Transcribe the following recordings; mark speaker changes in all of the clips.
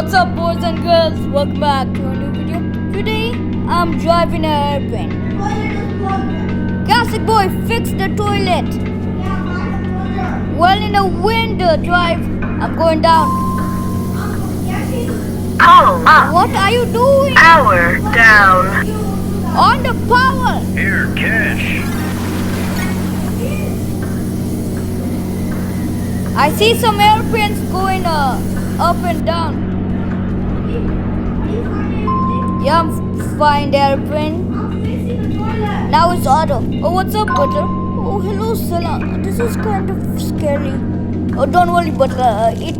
Speaker 1: What's up, boys and girls? Welcome back to a new video. Today, I'm driving an airplane. Classic boy, fix the toilet. Well, in a wind drive, I'm going down.
Speaker 2: Power up.
Speaker 1: What are you doing?
Speaker 2: Power down.
Speaker 1: On the power.
Speaker 3: Here, cash.
Speaker 1: I see some airplanes going up and down. Yeah, I'm fine, airplane. Now it's auto. Oh, what's up, Butter? Oh, hello, Sala. This is kind of scary. Oh, don't worry, Butter. Eat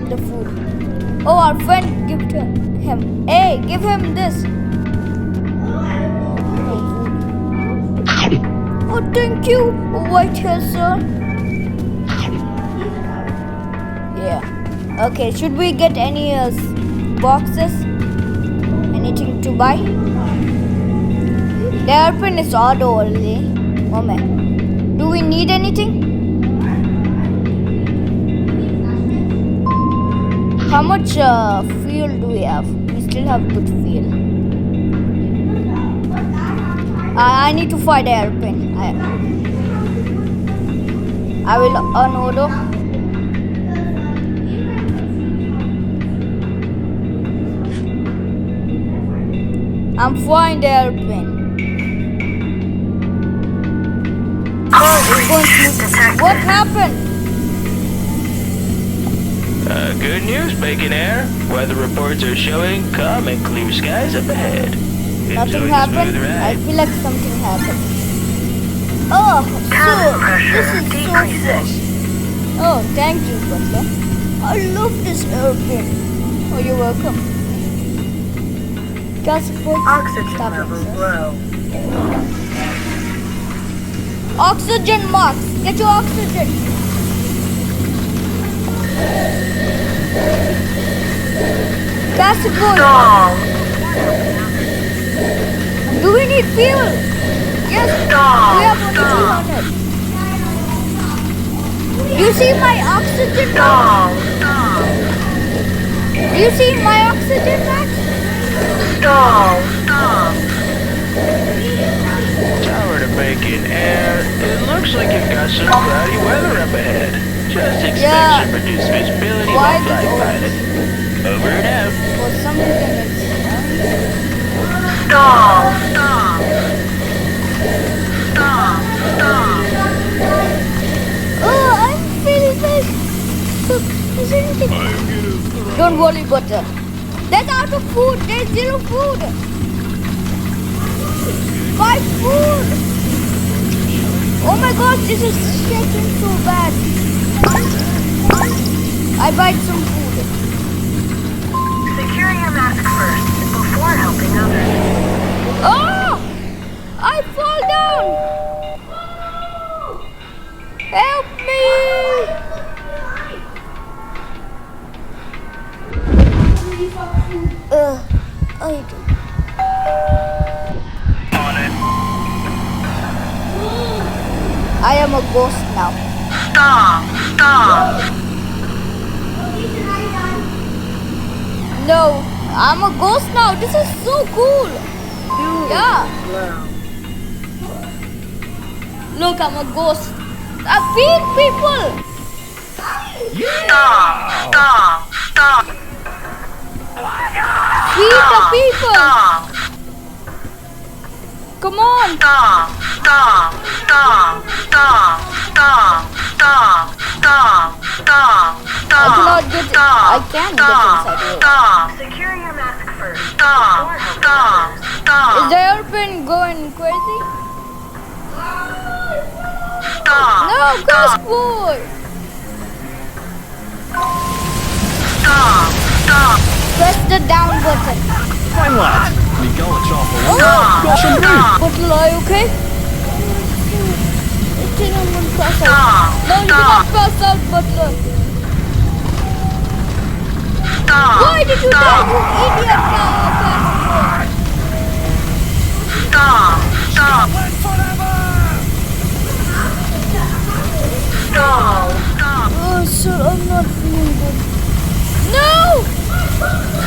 Speaker 1: the food. Oh, our friend, give it to him. Hey, give him this. Oh, thank you, white hair, sir. Yeah. Okay, should we get any boxes? Anything to buy? The airplane is auto already. Oh man. Do we need anything? How much fuel do we have? We still have good fuel. I need to fly the airplane. I will unauto. I'm flying the airplane. What happened?
Speaker 3: Good news, Bacon Air. Weather reports are showing calm and clear skies up ahead.
Speaker 1: Nothing
Speaker 3: Enjoy the
Speaker 1: happened?
Speaker 3: smooth ride.
Speaker 1: I feel like something happened. Oh,
Speaker 2: Cabin
Speaker 1: so
Speaker 2: pressure
Speaker 1: this is so
Speaker 2: decreasing.
Speaker 1: fast. Oh, thank you, Butler. I love this airplane. Oh, you're welcome. Gas
Speaker 2: Oxygen levels low.
Speaker 1: Oxygen, Max. Get your oxygen. Gas boy.
Speaker 2: Stall.
Speaker 1: Do we need fuel? Yes.
Speaker 2: Stall.
Speaker 1: We have only 200. You see my oxygen, Max?
Speaker 2: Stall.
Speaker 1: Do you see my oxygen, Max?
Speaker 2: Stall.
Speaker 3: Tower to Bacon Air. It looks like you've got some cloudy weather up ahead. Just expect
Speaker 1: Yeah.
Speaker 3: some reduced visibility
Speaker 1: Why
Speaker 3: while flying
Speaker 1: did-
Speaker 3: pilot. Over and out.
Speaker 1: For some reason it's...
Speaker 2: Stall.
Speaker 1: Oh, I'm feeling this. Is there anything? Don't worry, Butter. There's out of food. There's zero food. Buy food. Oh my gosh, this is shaking so bad. I buy some food.
Speaker 2: Secure your mask first before helping others.
Speaker 1: Oh! I fall down. Help me! I do.
Speaker 3: On it.
Speaker 1: I am a ghost now.
Speaker 2: Stall.
Speaker 1: No, I'm a ghost now. This is so cool. Yeah.
Speaker 2: Low.
Speaker 1: Look, I'm a ghost. I feed people.
Speaker 2: Stall.
Speaker 1: Feed the people. Come on. I cannot get it. I can get inside here.
Speaker 2: Secure your mask first. Stall.
Speaker 1: Is the airplane going crazy? No, ghost boy. Press the down button.
Speaker 4: Fine lad, my gullet's awful.
Speaker 1: Oh,
Speaker 4: Got some brew.
Speaker 1: Butler, are you okay? I think I'm gonna pass out. No, you cannot pass out, Butler. Why did you die, you idiot?
Speaker 2: Stall.
Speaker 1: Oh, sir, I'm not feeling good. No!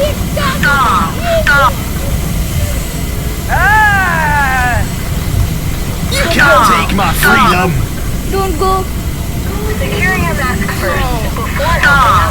Speaker 2: Stop!
Speaker 4: You can't take my freedom!
Speaker 1: Don't go.
Speaker 2: Securing a mask first before helping